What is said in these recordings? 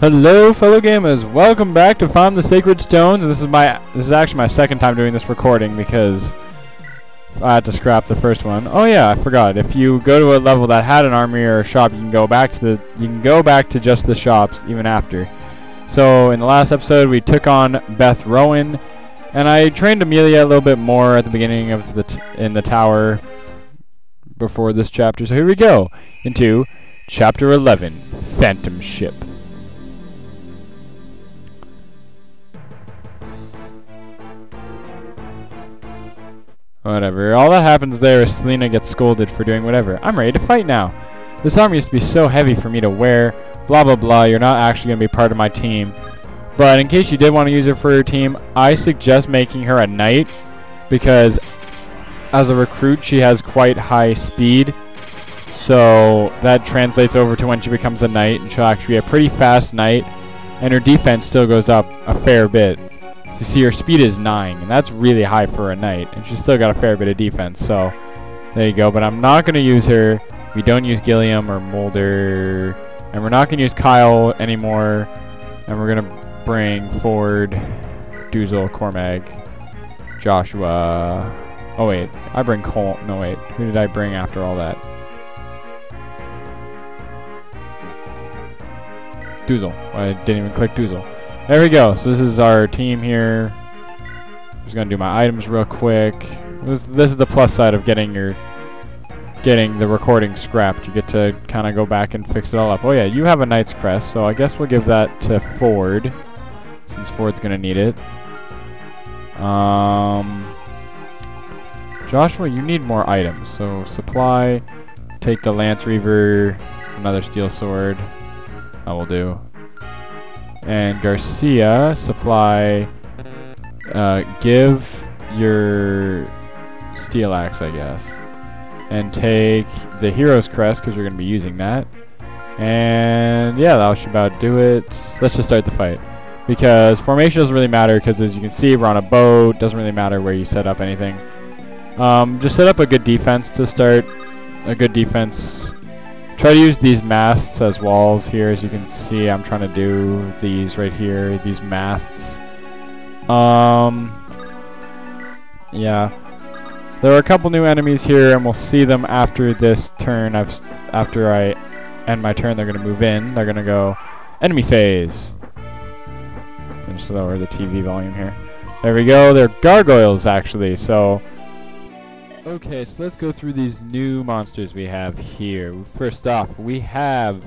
Hello, fellow gamers. Welcome back to Find the Sacred Stones. And this is actually my second time doing this recording because I had to scrap the first one. Oh yeah, I forgot. If you go to a level that had an armory or a shop, you can go back to just the shops even after. So in the last episode, we took on Beth Rowan, and I trained Amelia a little bit more at the beginning of in the tower before this chapter. So here we go into Chapter 11, Phantom Ship. Whatever. All that happens there is Selena gets scolded for doing whatever. I'm ready to fight now. This armor used to be so heavy for me to wear. Blah blah blah. You're not actually going to be part of my team. But in case you did want to use her for your team, I suggest making her a knight, because as a recruit she has quite high speed. So that translates over to when she becomes a knight, and she'll actually be a pretty fast knight, and her defense still goes up a fair bit. You see, her speed is 9, and that's really high for a knight, and she's still got a fair bit of defense, so there you go. But I'm not going to use her. We don't use Gilliam or Mulder, and we're not going to use Kyle anymore, and we're going to bring Ford, Duzel, Cormag, Joshua. Oh wait, I bring Cole. No wait, who did I bring after all that? Duzel. I didn't even click Duzel. There we go. So this is our team here. I'm just gonna do my items real quick. This is the plus side of getting the recording scrapped. You get to kind of go back and fix it all up. Oh yeah, you have a Knight's Crest, so I guess we'll give that to Ford, since Ford's gonna need it. Joshua, you need more items. So supply, take the Lance Reaver, another steel sword. That will do. And Garcia, supply, give your steel axe, I guess. And take the Hero's Crest, because you're going to be using that. And yeah, that should about do it. Let's just start the fight. Because formation doesn't really matter, because as you can see, we're on a boat. Doesn't really matter where you set up anything. Just set up a good defense to start. A good defense. Try to use these masts as walls here. As you can see, I'm trying to do these right here, these masts. Yeah. There are a couple new enemies here, and we'll see them after this turn. After I end my turn, they're going to move in. They're going to go enemy phase. And just lower the TV volume here. There we go. They're gargoyles, actually. So okay, so let's go through these new monsters we have here. First off, we have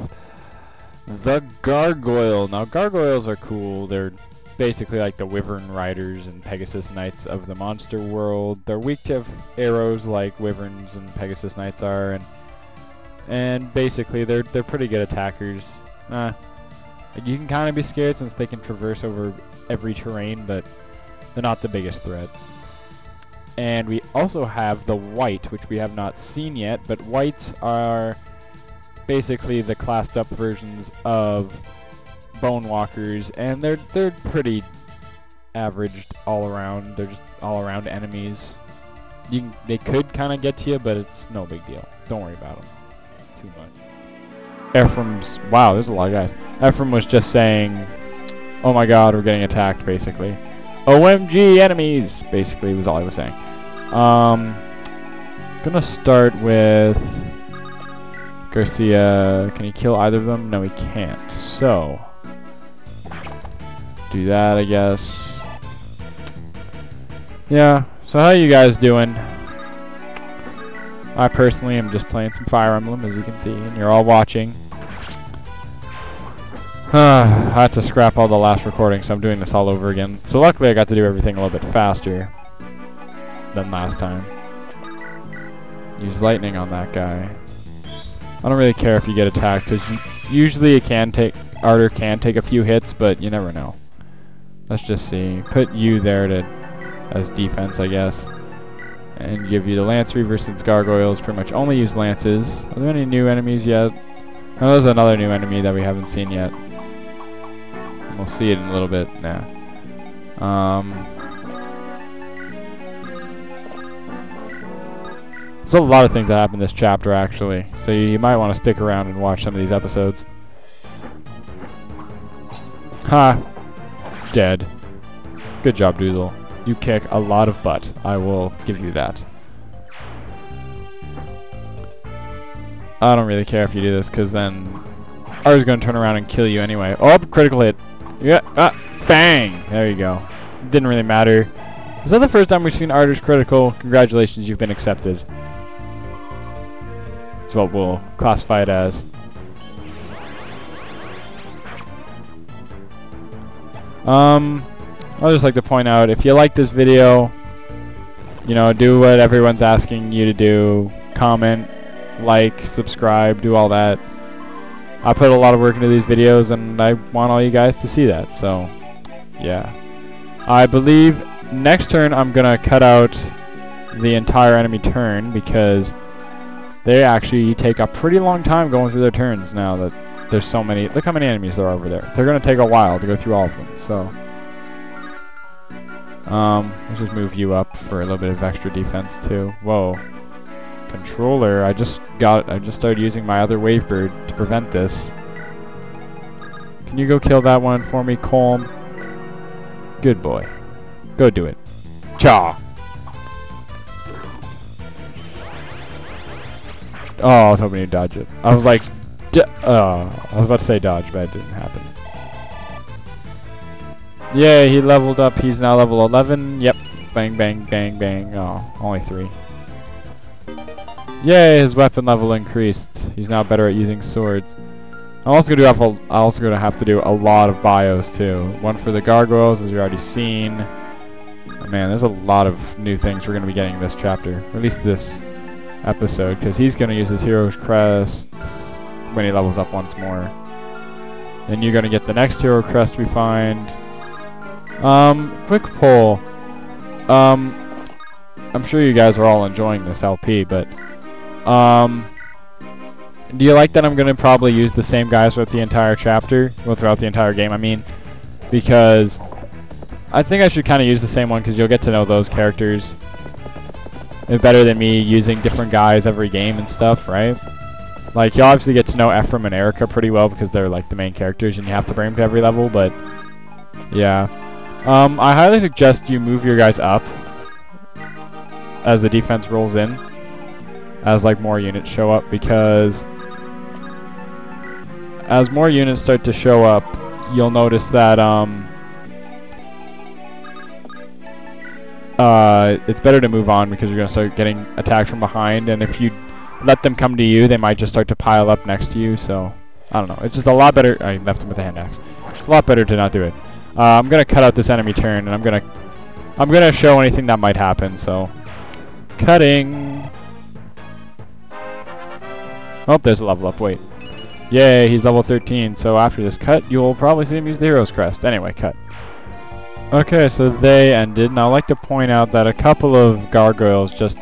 the Gargoyle. Now, gargoyles are cool. They're basically like the Wyvern Riders and Pegasus Knights of the monster world. They're weak to arrows like Wyverns and Pegasus Knights are, and basically they're pretty good attackers. You can kind of be scared since they can traverse over every terrain, but they're not the biggest threat. And we also have the White, which we have not seen yet, but Whites are basically the classed up versions of Bone Walkers, and they're pretty averaged all around. They're just all around enemies. They could kind of get to you, but it's no big deal. Don't worry about them too much. Ephraim's, wow, there's a lot of guys. Ephraim was just saying, oh my god, we're getting attacked, basically. OMG enemies, basically, was all I was saying. Gonna start with Garcia. Can he kill either of them? No, he can't. So do that, I guess. Yeah. So how you guys doing? I personally am just playing some Fire Emblem, as you can see, and you're all watching. I had to scrap all the last recording, so I'm doing this all over again. So luckily I got to do everything a little bit faster than last time. Use lightning on that guy. I don't really care if you get attacked, because usually it can take, Arter can take a few hits, but you never know. Let's just see. Put you there as defense, I guess. And give you the Lance Reaver, since gargoyles pretty much only use lances. Are there any new enemies yet? Oh, there's another new enemy that we haven't seen yet. We'll see it in a little bit. Nah. There's a lot of things that happen in this chapter, actually. So you might want to stick around and watch some of these episodes. Ha! Dead. Good job, Doozle. You kick a lot of butt. I will give you that. I don't really care if you do this, because then Arter's going to turn around and kill you anyway. Oh, critical hit. Yeah, bang! There you go. Didn't really matter. Is that the first time we've seen Arter's critical? Congratulations, you've been accepted. That's what we'll classify it as. I'd just like to point out, if you like this video, you know, do what everyone's asking you to do. Comment, like, subscribe, do all that. I put a lot of work into these videos, and I want all you guys to see that, so yeah. I believe next turn I'm gonna cut out the entire enemy turn, because they actually take a pretty long time going through their turns now that there's so many. Look how many enemies there are over there. They're gonna take a while to go through all of them, so let's just move you up for a little bit of extra defense too. Whoa. Controller, I just started using my other wave bird to prevent this. Can you go kill that one for me, Colm? Good boy. Go do it. Cha! Oh, I was hoping you'd dodge it. I was like, I was about to say dodge, but it didn't happen. Yay, he leveled up. He's now level 11. Yep. Bang, bang, bang, bang. Oh, only 3. Yay, his weapon level increased. He's now better at using swords. I'm also gonna have to do a lot of bios too. One for the gargoyles, as you've already seen. Oh, man, there's a lot of new things we're gonna be getting in this chapter, or at least this episode, because he's gonna use his hero's crest when he levels up once more. Then you're gonna get the next hero crest we find. Quick poll. I'm sure you guys are all enjoying this LP, but do you like that I'm gonna probably use the same guys throughout the entire chapter? Well, throughout the entire game, I mean. Because I think I should kind of use the same one, because you'll get to know those characters better than me using different guys every game and stuff, right? Like, you'll obviously get to know Ephraim and Erica pretty well, because they're like the main characters and you have to bring them to every level, but yeah. I highly suggest you move your guys up as the defense rolls in, as like more units show up, because as more units start to show up, you'll notice that it's better to move on, because you're going to start getting attacked from behind, and if you let them come to you, they might just start to pile up next to you, so I don't know. It's just a lot better. I left him with a hand axe. It's a lot better to not do it. I'm going to cut out this enemy turn, and I'm going to show anything that might happen, so cutting. Oh, there's a level up. Wait. Yay, he's level 13. So after this cut, you'll probably see him use the hero's crest. Anyway, cut. Okay, so they ended. Now I'd like to point out that a couple of gargoyles just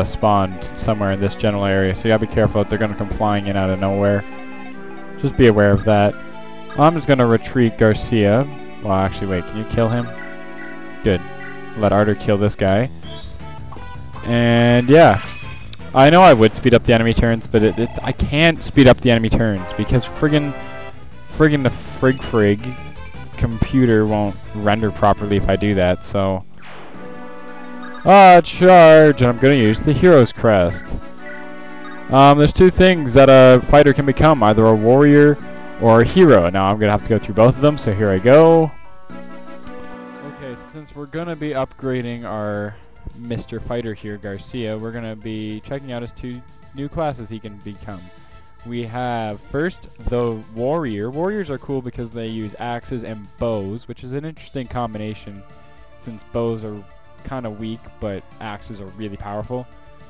spawned somewhere in this general area. So you gotta be careful if they're gonna come flying in out of nowhere. Just be aware of that. I'm just gonna retreat Garcia. Well, actually, wait. Can you kill him? Good. Let Arter kill this guy. And yeah. I know I would speed up the enemy turns, but I can't speed up the enemy turns because friggin' the frig computer won't render properly if I do that, so charge, and I'm gonna use the hero's crest. There's two things that a fighter can become, either a warrior or a hero. Now I'm gonna have to go through both of them, so here I go. Okay, since we're gonna be upgrading our Mr. Fighter here, Garcia, we're going to be checking out his 2 new classes he can become. We have first the warrior. Warriors are cool because they use axes and bows, which is an interesting combination since bows are kind of weak but axes are really powerful.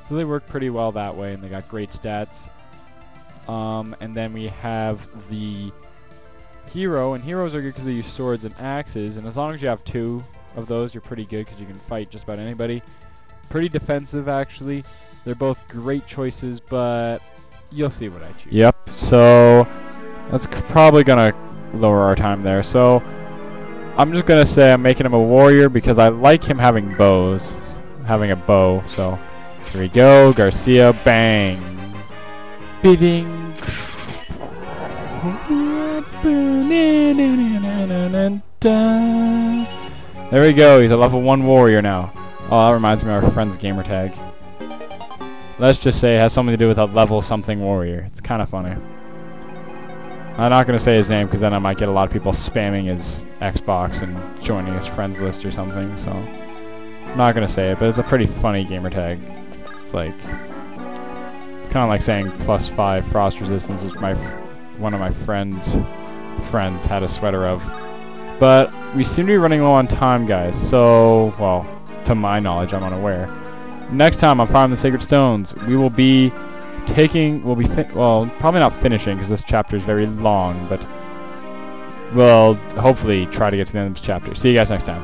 So they work pretty well that way, and they got great stats. And then we have the hero, and heroes are good because they use swords and axes, and as long as you have 2 of those, you're pretty good because you can fight just about anybody. Pretty defensive, actually. They're both great choices, but you'll see what I choose. Yep, so that's probably going to lower our time there. So I'm just going to say I'm making him a warrior because I like him having bows, having a bow. So here we go, Garcia, bang. Bidding. There we go. He's a level 1 warrior now. Oh, that reminds me of our friend's gamer tag. Let's just say it has something to do with a level something warrior. It's kind of funny. I'm not going to say his name because then I might get a lot of people spamming his Xbox and joining his friends list or something. So I'm not going to say it, but it's a pretty funny gamer tag. It's like, it's kind of like saying +5 frost resistance, which one of my friends had a sweater of. But we seem to be running low on time, guys. So, well, to my knowledge, I'm unaware. Next time on Farm the Sacred Stones, we will be well, probably not finishing because this chapter is very long, but we'll hopefully try to get to the end of this chapter. See you guys next time.